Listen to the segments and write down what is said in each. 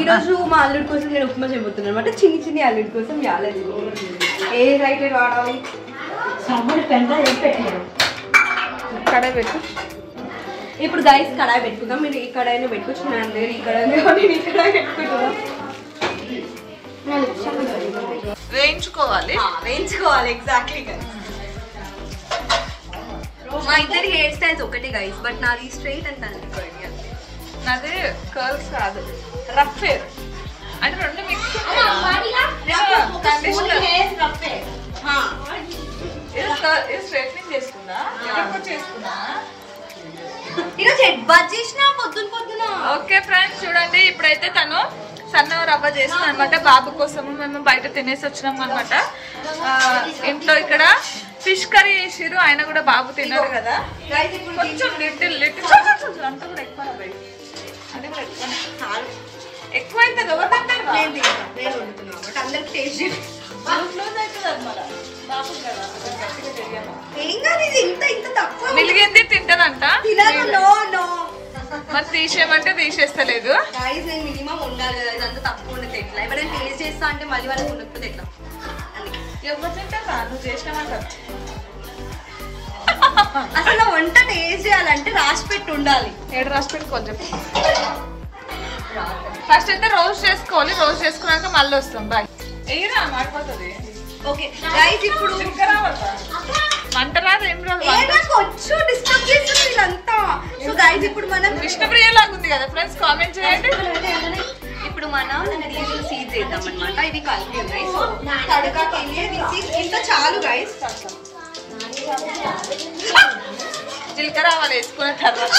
ఈరోజు మా అల్లుడి కోసం నేను ఉప్మా చేయబోతున్నాను అనమాట. చిన్ని అల్లుడి కోసం యాలేదు. ఏ రైట్ వాడాలి? కడాయి పెట్టు. ఇప్పుడు గైస్ కడాయి పెట్టుకుందాం. మీరు ఈ కడాయిని పెట్టుకోవచ్చు, నేను ఈ కడాయి పెట్టుకుంటున్నాం. వేయించుకోవాలి. Exactly guys. మా ఇద్దరి హెయిర్ స్టైల్స్ ఒకటే గైస్, బట్ నాది స్ట్రైట్ అండ్ నాది కర్ల్స్ కాదు, రఫ్ హెయిర్. అంటే రెండు మిక్స్. స్ట్రైట్నింగ్ చేసుకున్నా, చేసుకున్నా. పొద్దున. ఓకే ఫ్రెండ్స్ చూడండి, ఇప్పుడైతే తను సన్న రవ్వ చేస్తుంది అనమాట. బాబు కోసము మేము బయట తినేసి వచ్చినాం అనమాట. ఇంట్లో ఇక్కడ ఫిష్ కర్రీ చేసిరు, ఆయన కూడా బాబు తిన్నారు కదా. కొంచెం లిటిల్ అంతా కూడా ఎక్కువ, అది కూడా ఎక్కువ అవుతుంది. అందరికి టేస్ట్ మిలిగింది తింటదంట, మరి తీసేయమంటే తీసేస్తలేదు. మినిమం ఉండాలి కదా, ఇదంతా తక్కువ ఉండదు. ఎట్లా ఎవరైనా టేస్ట్ చేస్తా అంటే మళ్ళీ వాళ్ళకి ఉండకపోతే ఎట్లా? ఎవరు తింటారా? నువ్వు చేసినామంటారు. అసలు వంట టేస్ట్ చేయాలంటే రాసి పెట్టి ఉండాలి. ఏడు రాసి పెట్టి కొంచెం ఫస్ట్ అయితే రోస్ట్ చేసుకోవాలి. రోస్ట్ చేసుకున్నాక మళ్ళీ వస్తాం. బాయ్. ఏరా మాడిపోతుంది. ఓకే గైస్, ఇప్పుడు వంట రాదు, ఏం రాదు. డిస్టర్బ్ చేస్తుంది ఇదంతా. సో గైస్ ఇప్పుడు మనం విష్ణుప్రియ లాగా ఉంది కదా ఫ్రెండ్స్, కామెంట్ చేయండి. ఇప్పుడు మనం సీజ్ చేద్దాం అనమాట. ఇవి కలిపి ఉన్నాయి. సో తడకాకి ఇంత చాలు గైస్. జీలకర్ర ఆవాలు వేసుకున్న తర్వాత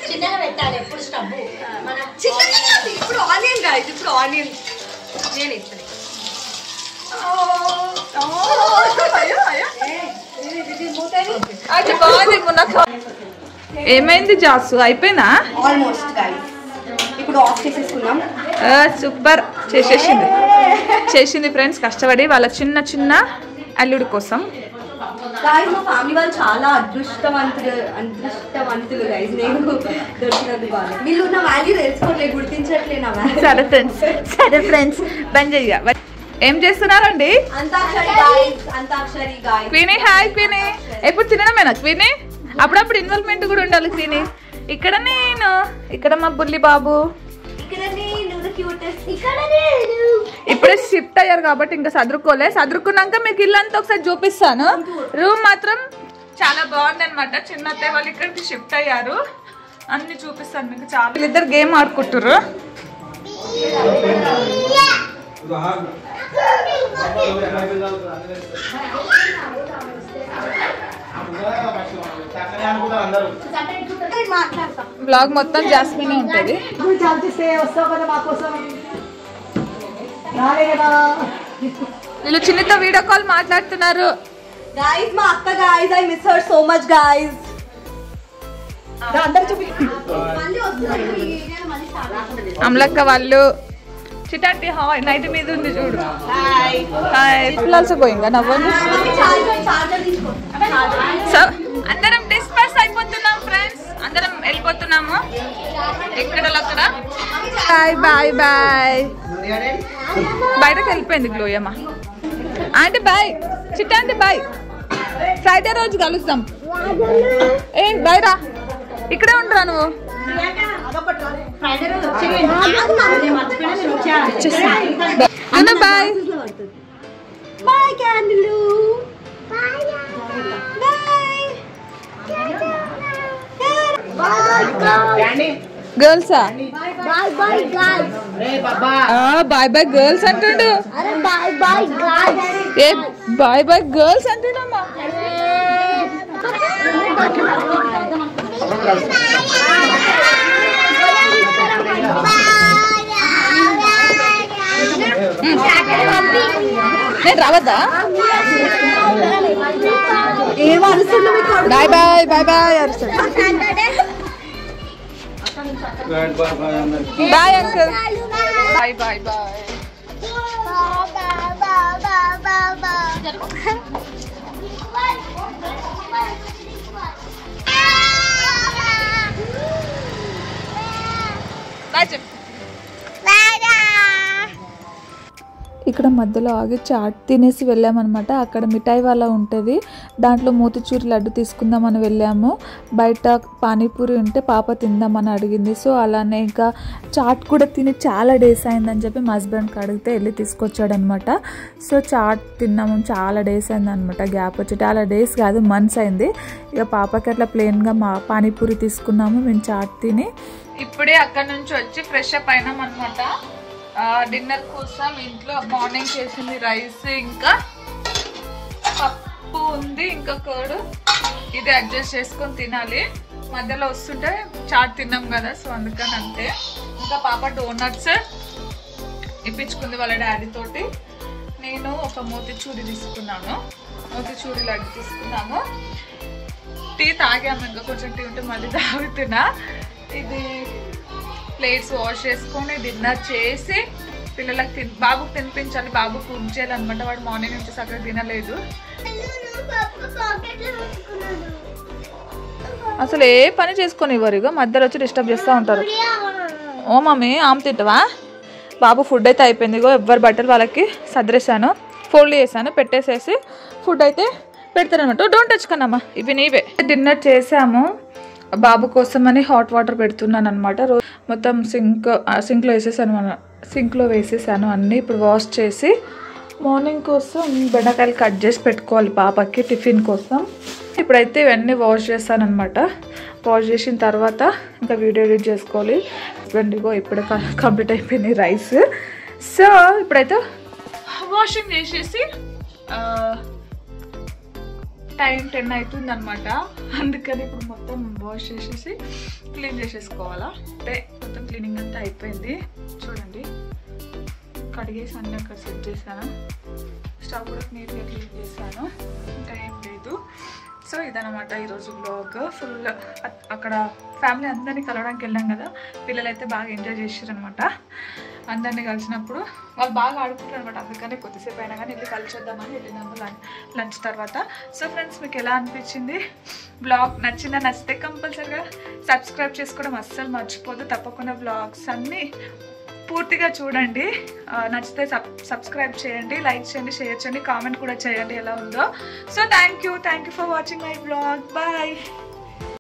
చిన్నగా పెట్టాలి ఎప్పుడు స్టవ్. ఇప్పుడు ఆనియన్ గైస్, ఇప్పుడు ఆనియన్ నేను ఇస్తాను. ఏమైంది జాసు? అయిపోయినా ఆల్మోస్ట్ గైస్. ఇప్పుడు ఆఫ్ చేసేసుకున్నాం. సూపర్ చేసింది ఫ్రెండ్స్, కష్టపడి వాళ్ళ చిన్న అల్లుడి కోసం. గైస్ మా ఫ్యామిలీ వాళ్ళు చాలా అదృష్టవంతులు గైస్. నేను దొరికినందుకు వాళ్ళు. వీళ్ళు నా వాల్యూ తెలుసుకోవట్లేదు, గుర్తించట్లేదు నా వాల్యూ. సరే ఫ్రెండ్స్ బంద్ చెయ్య. ఏం చేస్తున్నారండి? అంతాక్షరి గైస్. క్వీనీ హాయ్ క్వీనీ. ఎప్పుడు తినడమేనా క్వీనీ? అప్పుడప్పుడు ఇన్వాల్వ్మెంట్ కూడా ఉండాలి క్వీనీ. ఇక్కడ నేను, ఇక్కడ మా బుల్లి బాబు, ఇప్పుడే షిఫ్ట్ అయ్యారు కాబట్టి ఇంకా చదువుకున్నాక మీకు ఇల్లంతా ఒకసారి చూపిస్తాను. రూమ్ మాత్రం చాలా బాగుంది అనమాట. చిన్న అత్తయ్య వాళ్ళు ఇక్కడికి షిఫ్ట్ అయ్యారు, అన్ని చూపిస్తాను మీకు. చాలా వీళ్ళిద్దరు గేమ్ ఆడుకుంటారు. బ్లాగ్ మొత్తం జాస్మినే ఉంటుంది. వీళ్ళు చిన్నతో వీడియో కాల్ మాట్లాడుతున్నారు. గైస్ మా అక్క guys, I miss her so much guys. అమలక్క వాళ్ళు చిటాంటి హాయ్ నైట్ మీద ఉంది చూడు. హాయ్ పిల్లల్సి పోయిందా నవ్వండి. సో అందరం డిస్పర్స్ అయిపోతున్నాం ఫ్రెండ్స్, అందరం వెళ్ళిపోతున్నాము ఎక్కడక్కడ. Bye bye bye. బయటకు వెళ్ళిపోయింది గ్లోయమ్మ. ఆంటీ బాయ్, చిట్టాంటి బాయ్. ఫ్రైడే రోజు కలుస్తాం. ఏ బాయ్ రా, ఇక్కడే ఉండరా నువ్వు. బాయ్ బాయ్ క్యాండిలు. గర్ల్సా? Bye bye girls. Bye bye girls అంటుండు. Bye bye girls. ఏ బాయ్ బాయ్ గర్ల్స్ అంటుండమ్మా. నేను రావద్దా? బాయ్ బాయ్ బాయ్ బాయ్ అరుస్తాడు. Bye uncle. Bye bye bye. Bye చెప్పు. ఇక్కడ మధ్యలో ఆగి చాట్ తినేసి వెళ్ళామన్నమాట. అక్కడ మిఠాయి వాళ్ళ ఉంటుంది, దాంట్లో మోతిచూరి లడ్డు తీసుకుందామని వెళ్ళాము. బయట పానీపూరి ఉంటే పాప తిందామని అడిగింది. సో అలానే ఇంకా చాట్ కూడా తిని చాలా డేస్ అయిందని చెప్పి మా హస్బెండ్కి అడిగితే వెళ్ళి తీసుకొచ్చాడనమాట. సో చాట్ తిన్నాము, చాలా డేస్ అయిందనమాట. గ్యాప్ వచ్చి చాలా డేస్ కాదు, మంత్స్ అయింది. ఇక పాపకి అట్లా ప్లెయిన్గా మా పానీపూరి తీసుకున్నాము. మేము చాట్ తిని ఇప్పుడే అక్కడ నుంచి వచ్చి ఫ్రెష్ అప్ అయినాం అనమాట. డిన్నర్ కోసం ఇంట్లో మార్నింగ్ చేసింది రైస్, ఇంకా పప్పు ఉంది, ఇంకా కర్డ్. ఇది అడ్జస్ట్ చేసుకొని తినాలి. మధ్యలో వస్తుంటే చాట్ తిన్నాం కదా, సో అందుకని అంతే. ఇంకా పాప డోనట్స్ ఇప్పించుకుంది వాళ్ళ డాడీ తోటి. నేను ఒక మోతిచూరి తీసుకున్నాను, మోతిచూరి లడ్డు తీసుకున్నాము. టీ తాగాము, ఇంకా కొంచెం టీ ఉంటే మళ్ళీ తాగుతున్నా. ఇది ప్లేట్స్ వాష్ చేసుకొని డిన్నర్ చేసి పిల్లలకు బాబుకు తినిపించాలి. బాబుకు కుక్ చేయాలన్నమాట. వాడు మార్నింగ్ నుంచి సగం తినలేదు. అసలు ఏ పని చేసుకొని ఇవ్వరు, మధ్యలో వచ్చి డిస్టర్బ్ చేస్తూ ఉంటారు. ఓ మమ్మీ ఆమె తింటావా? బాబు ఫుడ్ అయితే అయిపోయింది. ఇగో ఎవరి బట్టలు వాళ్ళకి సదరేసాను, ఫోల్డ్ చేశాను, పెట్టేసేసి ఫుడ్ అయితే పెడతారనమాట. డోంట్ టచ్ కన్నమ్మా, ఇవి నీవే. డిన్నర్ చేసాము. బాబు కోసం అని హాట్ వాటర్ పెడుతున్నాను అనమాట. మొత్తం సింక్లో వేసేసాను అన్నీ. ఇప్పుడు వాష్ చేసి మార్నింగ్ కోసం బెండకాయలు కట్ చేసి పెట్టుకోవాలి పాపకి టిఫిన్ కోసం. ఇప్పుడైతే ఇవన్నీ వాష్ చేస్తాను అనమాట. వాష్ చేసిన తర్వాత ఇంకా వీడియో ఎడిట్ చేసుకోవాలి. ఇగో ఇప్పుడే కంప్లీట్ అయిపోయింది రైస్. సో ఇప్పుడైతే వాషింగ్ చేసేసి టైం 10 అవుతుంది అనమాట. అందుకని ఇప్పుడు మొత్తం వాష్ చేసేసి క్లీన్ చేసేసుకోవాలా. అంటే మొత్తం క్లీనింగ్ అంతా అయిపోయింది. చూడండి, కడిగేసి అన్నీ అక్కడ సెట్ చేశాను. స్టవ్ కూడా నీట్గా క్లీన్ చేశాను. ఇంకా ఏం లేదు. సో ఇదనమాట ఈరోజు బ్లాగ్. ఫుల్ అక్కడ ఫ్యామిలీ అందరినీ కలవడానికి వెళ్ళాం కదా, పిల్లలైతే బాగా ఎంజాయ్ చేసారనమాట. అందరినీ కలిసినప్పుడు వాళ్ళు బాగా ఆడుకుంటారు అనమాట. అందుకని కొద్దిసేపు అయినా కానీ వెళ్ళి కలిసేద్దామని వెళ్ళినాము లంచ్ తర్వాత. సో ఫ్రెండ్స్, మీకు ఎలా అనిపించింది బ్లాగ్? నచ్చితే కంపల్సరీగా సబ్స్క్రైబ్ చేసుకోవడం అస్సలు మర్చిపోదు. తప్పకుండా బ్లాగ్స్ అన్నీ పూర్తిగా చూడండి. నచ్చితే సబ్స్క్రైబ్ చేయండి, లైక్ చేయండి, షేర్ చేయండి, కామెంట్ కూడా చేయండి ఎలా ఉందో. So thank you for watching my blog. Bye.